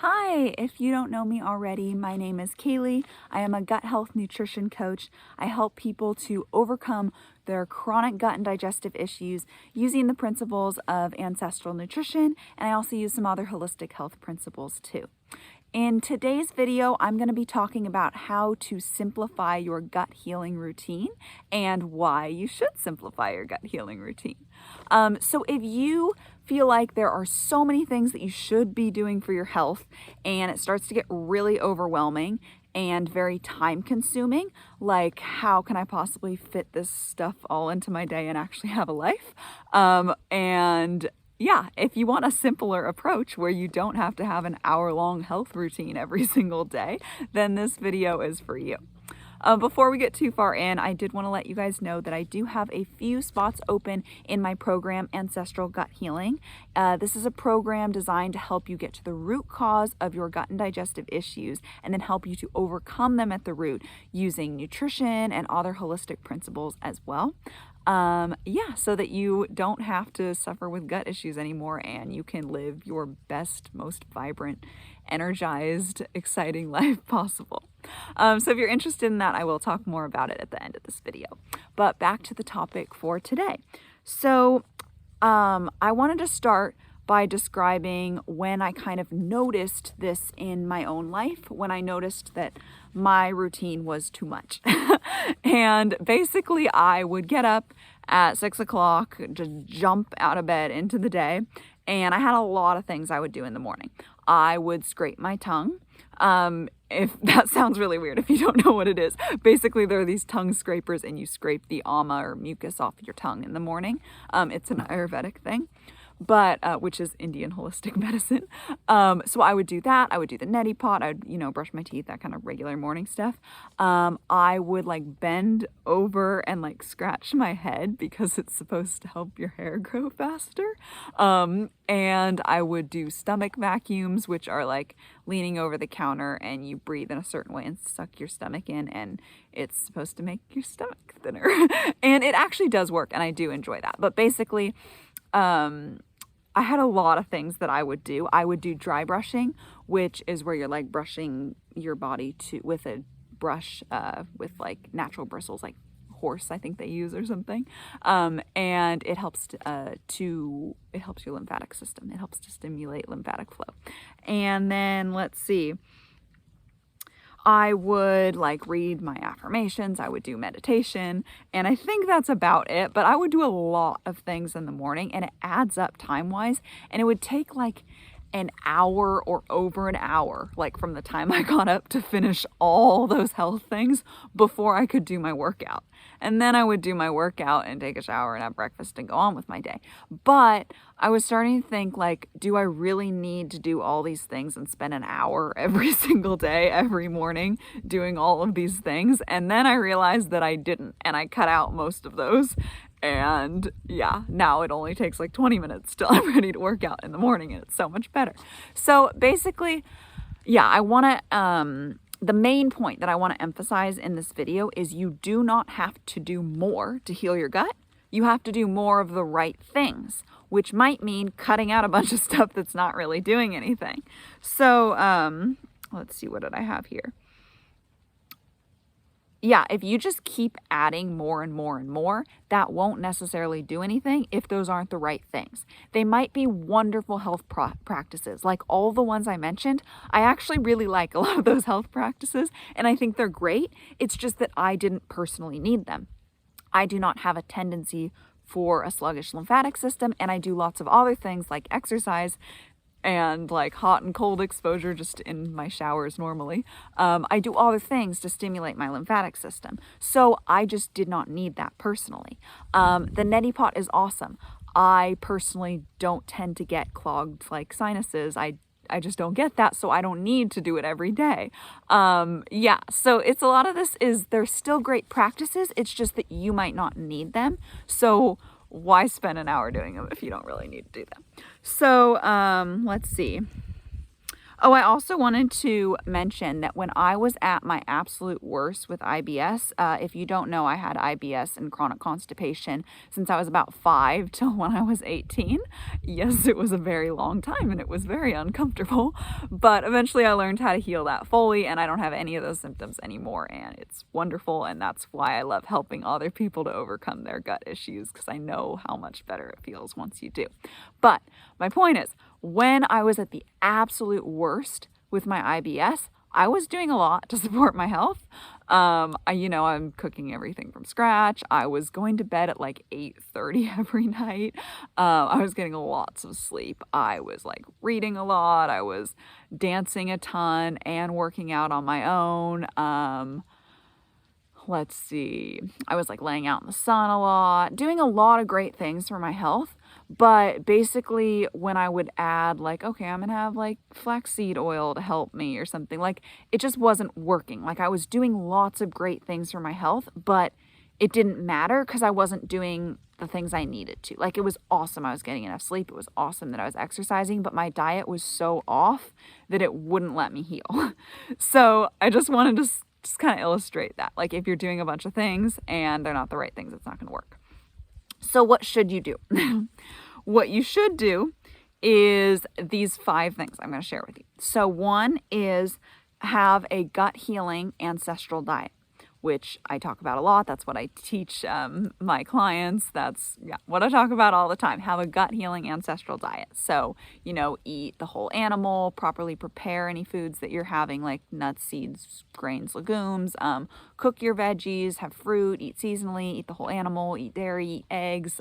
Hi, if you don't know me already, my name is Kaylee. I am a gut health nutrition coach. I help people to overcome their chronic gut and digestive issues using the principles of ancestral nutrition, and I also use some other holistic health principles too. In today's video, I'm going to be talking about how to simplify your gut healing routine and why you should simplify your gut healing routine. So if you feel like there are so many things that you should be doing for your health and it starts to get really overwhelming and very time consuming, like how can I possibly fit this stuff all into my day and actually have a life? Yeah, if you want a simpler approach where you don't have to have an hour-long health routine every single day, then this video is for you. Before we get too far in, I did want to let you guys know that I do have a few spots open in my program, Ancestral Gut Healing. This is a program designed to help you get to the root cause of your gut and digestive issues and then help you to overcome them at the root using nutrition and other holistic principles as well. So that you don't have to suffer with gut issues anymore and you can live your best, most vibrant, energized, exciting life possible. So if you're interested in that, I will talk more about it at the end of this video. But back to the topic for today. So I wanted to start by describing when I kind of noticed this in my own life, when I noticed that my routine was too much. And basically I would get up at 6 o'clock, just jump out of bed into the day, and I had a lot of things I would do in the morning. I would scrape my tongue. If that sounds really weird, if you don't know what it is, basically there are these tongue scrapers and you scrape the ama or mucus off your tongue in the morning. It's an Ayurvedic thing, but which is Indian holistic medicine. So I would do that. I would do the neti pot. I would, brush my teeth, that kind of regular morning stuff. I would like bend over and like scratch my head because it's supposed to help your hair grow faster. And I would do stomach vacuums, which are like leaning over the counter and you breathe in a certain way and suck your stomach in, and it's supposed to make your stomach thinner. And it actually does work, and I do enjoy that. But basically, I had a lot of things that I would do. I would do dry brushing, which is where you're like brushing your body with a brush with like natural bristles, like horse I think they use or something, and it helps it helps your lymphatic system. It helps to stimulate lymphatic flow. And then let's see, I would like read my affirmations, I would do meditation, and I think that's about it. But I would do a lot of things in the morning and it adds up time-wise, and it would take like an hour or over an hour, like from the time I got up to finish all those health things before I could do my workout. And then I would do my workout and take a shower and have breakfast and go on with my day. But I was starting to think, like, do I really need to do all these things and spend an hour every single day, every morning, doing all of these things? And then I realized that I didn't, and I cut out most of those. And yeah, now it only takes like 20 minutes till I'm ready to work out in the morning, and it's so much better. So basically, yeah, I want to, the main point that I want to emphasize in this video is you do not have to do more to heal your gut. You have to do more of the right things, which might mean cutting out a bunch of stuff that's not really doing anything. So, let's see, what did I have here? Yeah, if you just keep adding more and more and more, that won't necessarily do anything if those aren't the right things. They might be wonderful health practices, like all the ones I mentioned. I actually really like a lot of those health practices, and I think they're great. It's just that I didn't personally need them. I do not have a tendency for a sluggish lymphatic system, and I do lots of other things like exercise and like hot and cold exposure just in my showers normally. I do other things to stimulate my lymphatic system. So I just did not need that personally. The neti pot is awesome. I personally don't tend to get clogged like sinuses. I just don't get that, so I don't need to do it every day. So it's a lot of this is they're still great practices. It's just that you might not need them. So why spend an hour doing them if you don't really need to do them? So let's see. Oh, I also wanted to mention that when I was at my absolute worst with IBS, if you don't know, I had IBS and chronic constipation since I was about 5 till when I was 18. Yes, it was a very long time and it was very uncomfortable, but eventually I learned how to heal that fully and I don't have any of those symptoms anymore, and it's wonderful, and that's why I love helping other people to overcome their gut issues, because I know how much better it feels once you do. But my point is, when I was at the absolute worst with my IBS, I was doing a lot to support my health. I'm cooking everything from scratch. I was going to bed at like 8:30 every night. I was getting lots of sleep. I was like reading a lot. I was dancing a ton and working out on my own. Let's see. I was like laying out in the sun a lot, doing a lot of great things for my health. But basically, when I would add, like, okay, I'm gonna have like flaxseed oil to help me or something, like, it just wasn't working. Like, I was doing lots of great things for my health, but it didn't matter because I wasn't doing the things I needed to. Like, it was awesome. I was getting enough sleep. It was awesome that I was exercising, but my diet was so off that it wouldn't let me heal. So I just wanted to just kind of illustrate that. Like, if you're doing a bunch of things and they're not the right things, it's not going to work. So what should you do? What you should do is these 5 things I'm going to share with you. So one is have a gut healing ancestral diet, which I talk about a lot. That's what I teach my clients. That's what I talk about all the time. Have a gut healing ancestral diet. So, eat the whole animal, properly prepare any foods that you're having, like nuts, seeds, grains, legumes, cook your veggies, have fruit, eat seasonally, eat the whole animal, eat dairy, eat eggs,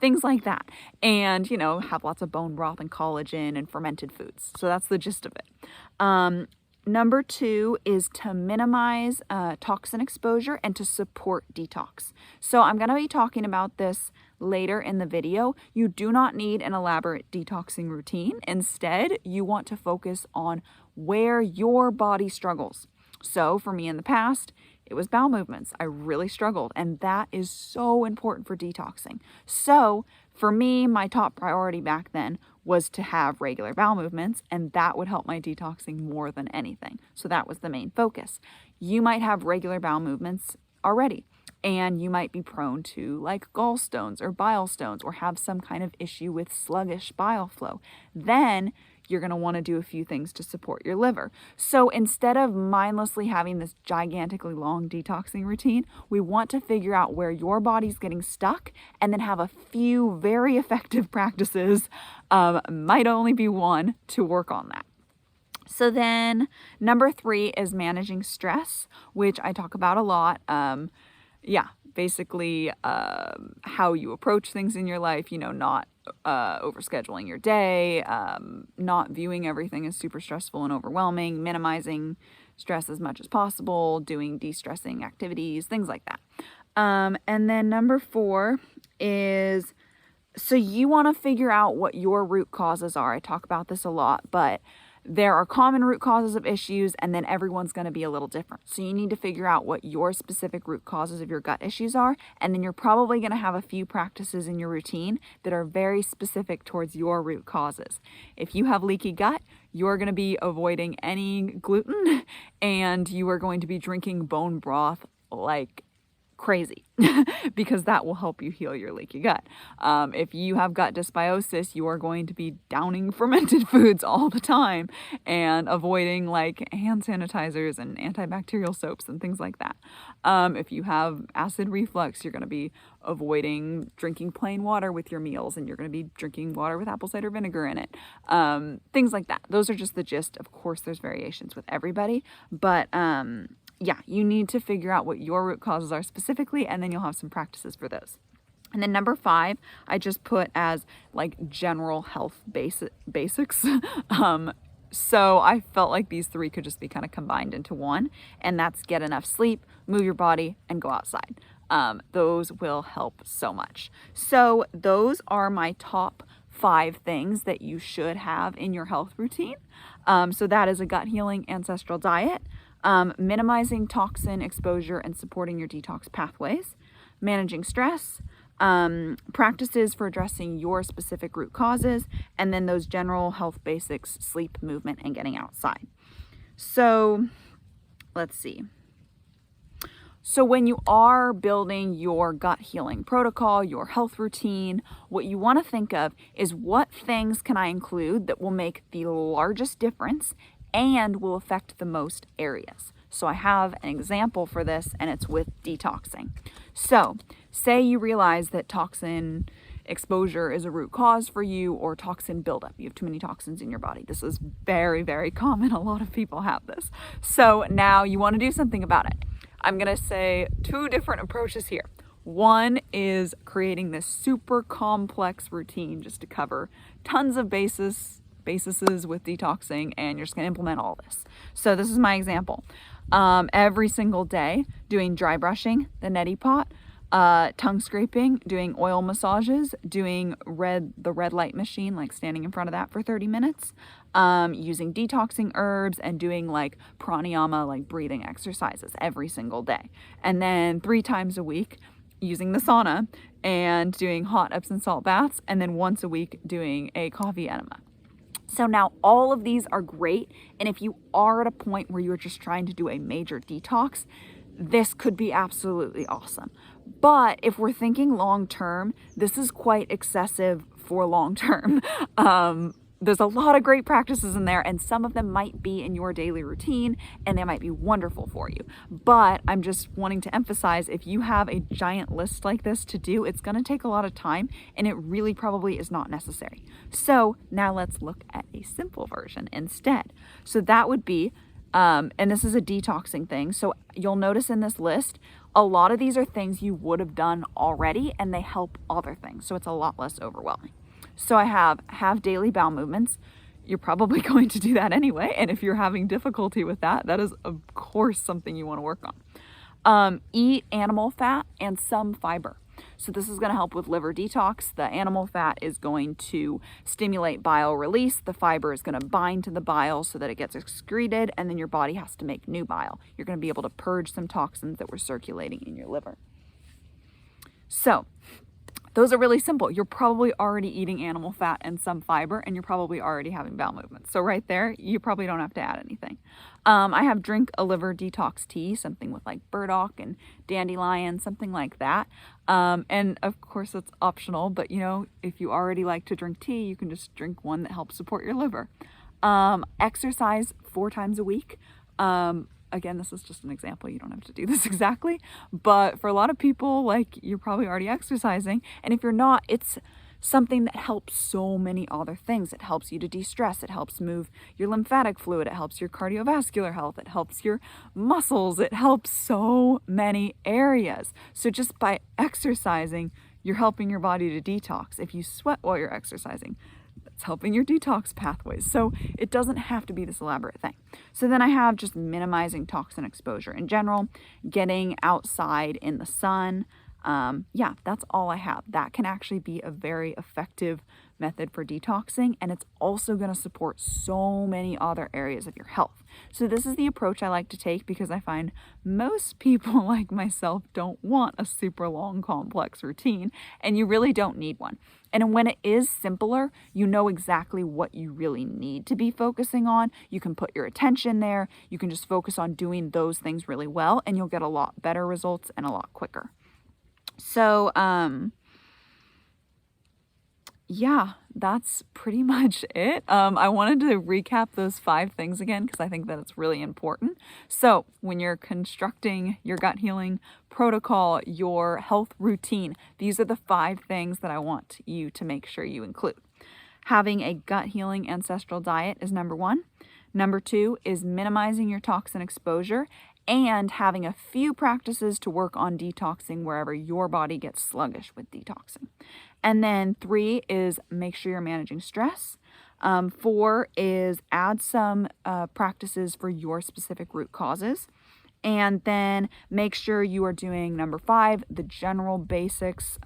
things like that. And, have lots of bone broth and collagen and fermented foods. So that's the gist of it. Number 2 is to minimize toxin exposure and to support detox. So I'm going to be talking about this later in the video. You do not need an elaborate detoxing routine. Instead, you want to focus on where your body struggles. So for me in the past, it was bowel movements. I really struggled, and that is so important for detoxing. So for me, my top priority back then was to have regular bowel movements, and that would help my detoxing more than anything. So that was the main focus. You might have regular bowel movements already, and you might be prone to like gallstones or bile stones or have some kind of issue with sluggish bile flow. Then you're going to want to do a few things to support your liver. So instead of mindlessly having this gigantically long detoxing routine, we want to figure out where your body's getting stuck and then have a few very effective practices, might only be one, to work on that. So then number 3 is managing stress, which I talk about a lot. Basically how you approach things in your life, not overscheduling your day, not viewing everything as super stressful and overwhelming, minimizing stress as much as possible, doing de-stressing activities, things like that. And then number 4 is, so you want to figure out what your root causes are. I talk about this a lot, but there are common root causes of issues, and then everyone's going to be a little different. So you need to figure out what your specific root causes of your gut issues are, and then you're probably going to have a few practices in your routine that are very specific towards your root causes. If you have leaky gut, you're going to be avoiding any gluten, and you are going to be drinking bone broth like crazy because that will help you heal your leaky gut. If you have gut dysbiosis, you are going to be downing fermented foods all the time and avoiding like hand sanitizers and antibacterial soaps and things like that. If you have acid reflux, you're going to be avoiding drinking plain water with your meals, and you're going to be drinking water with apple cider vinegar in it. Things like that. Those are just the gist. Of course, there's variations with everybody, but you need to figure out what your root causes are specifically, and then you'll have some practices for those. And then number 5, I just put as like general health basics. So I felt like these 3 could just be kind of combined into one, and that's get enough sleep, move your body, and go outside. Those will help so much. So those are my top 5 things that you should have in your health routine. So that is a gut healing ancestral diet, minimizing toxin exposure and supporting your detox pathways, managing stress, practices for addressing your specific root causes, and then those general health basics, sleep, movement, and getting outside. So let's see. So when you are building your gut healing protocol, your health routine, what you want to think of is what things can I include that will make the largest difference and will affect the most areas. So I have an example for this, and it's with detoxing. So say you realize that toxin exposure is a root cause for you, or toxin buildup. You have too many toxins in your body. This is very, very common. A lot of people have this. So now you want to do something about it. I'm going to say two different approaches here. One is creating this super complex routine just to cover tons of bases with detoxing, and you're just going to implement all this. So this is my example. Every single day, doing dry brushing, the neti pot, tongue scraping, doing oil massages, doing the red light machine, like standing in front of that for 30 minutes, using detoxing herbs, and doing like pranayama, like breathing exercises every single day. And then 3 times a week, using the sauna and doing hot Epsom salt baths, and then once a week doing a coffee enema. So now all of these are great, and if you are at a point where you're just trying to do a major detox, this could be absolutely awesome. But if we're thinking long term, this is quite excessive for long term. There's a lot of great practices in there, and some of them might be in your daily routine, and they might be wonderful for you. But I'm just wanting to emphasize, if you have a giant list like this to do, it's going to take a lot of time, and it really probably is not necessary. So now let's look at a simple version instead. So that would be, and this is a detoxing thing. So you'll notice in this list, a lot of these are things you would have done already, and they help other things. So it's a lot less overwhelming. So I have daily bowel movements. You're probably going to do that anyway. And if you're having difficulty with that, that is of course something you want to work on. Eat animal fat and some fiber. So this is going to help with liver detox. The animal fat is going to stimulate bile release. The fiber is going to bind to the bile so that it gets excreted, and then your body has to make new bile. You're going to be able to purge some toxins that were circulating in your liver. So those are really simple. You're probably already eating animal fat and some fiber, and you're probably already having bowel movements. So right there, you probably don't have to add anything. I have drink a liver detox tea, something with like burdock and dandelion, something like that. And of course it's optional, but you know, if you already like to drink tea, you can just drink one that helps support your liver. Exercise 4 times a week. Again, this is just an example. You don't have to do this exactly, but for a lot of people, like, you're probably already exercising. And if you're not, it's something that helps so many other things. It helps you to de-stress. It helps move your lymphatic fluid. It helps your cardiovascular health. It helps your muscles. It helps so many areas. So just by exercising, you're helping your body to detox. If you sweat while you're exercising, it's helping your detox pathways. So it doesn't have to be this elaborate thing. So then I have just minimizing toxin exposure in general, getting outside in the sun. Yeah, that's all I have. That can actually be a very effective method for detoxing, and it's also going to support so many other areas of your health. So this is the approach I like to take because I find most people like myself don't want a super long, complex routine, and you really don't need one. And when it is simpler, you know exactly what you really need to be focusing on. You can put your attention there. You can just focus on doing those things really well, and you'll get a lot better results and a lot quicker. So, yeah, that's pretty much it. I wanted to recap those 5 things again because I think that it's really important. So when you're constructing your gut healing protocol, your health routine, these are the 5 things that I want you to make sure you include. Having a gut healing ancestral diet is number 1. Number 2 is minimizing your toxin exposure and having a few practices to work on detoxing wherever your body gets sluggish with detoxing. And then 3 is make sure you're managing stress. 4 is add some practices for your specific root causes. And then make sure you are doing number 5, the general basics,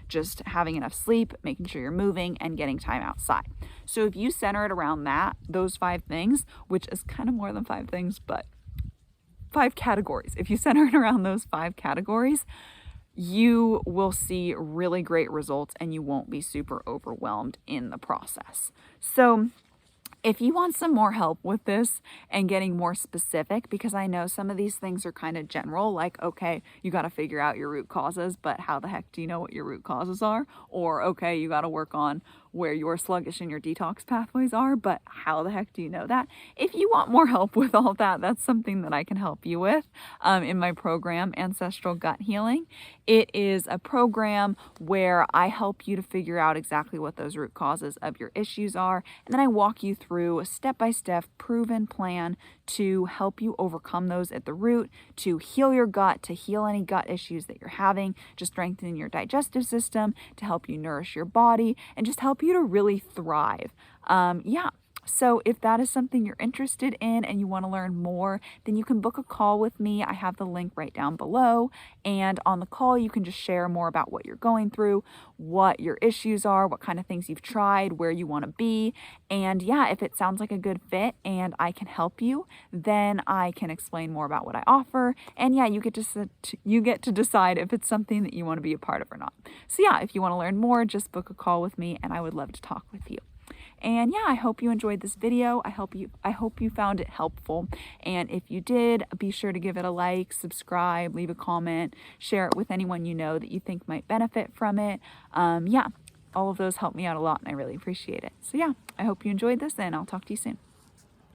just having enough sleep, making sure you're moving, and getting time outside. So if you center it around those 5 things, which is kind of more than 5 things, but 5 categories. If you center it around those 5 categories, you will see really great results and you won't be super overwhelmed in the process. So if you want some more help with this and getting more specific, because I know some of these things are kind of general, like, okay, you got to figure out your root causes, but how the heck do you know what your root causes are? Or, okay, you got to work on where your sluggish and your detox pathways are, but how the heck do you know that? If you want more help with all that, that's something that I can help you with in my program, Ancestral Gut Healing. It is a program where I help you to figure out exactly what those root causes of your issues are, and then I walk you through a step-by-step proven plan to help you overcome those at the root, to heal your gut, to heal any gut issues that you're having, to strengthen your digestive system, to help you nourish your body, and just help you to really thrive. So if that is something you're interested in and you want to learn more, then you can book a call with me. I have the link right down below. And on the call, you can just share more about what you're going through, what your issues are, what kind of things you've tried, where you want to be. And yeah, if it sounds like a good fit and I can help you, then I can explain more about what I offer. And yeah, you get to decide if it's something that you want to be a part of or not. So yeah, if you want to learn more, just book a call with me and I would love to talk with you. And yeah, I hope you enjoyed this video. I hope you found it helpful. And if you did, be sure to give it a like, subscribe, leave a comment, share it with anyone you know that you think might benefit from it. Yeah, all of those help me out a lot and I really appreciate it. So yeah, I hope you enjoyed this and I'll talk to you soon.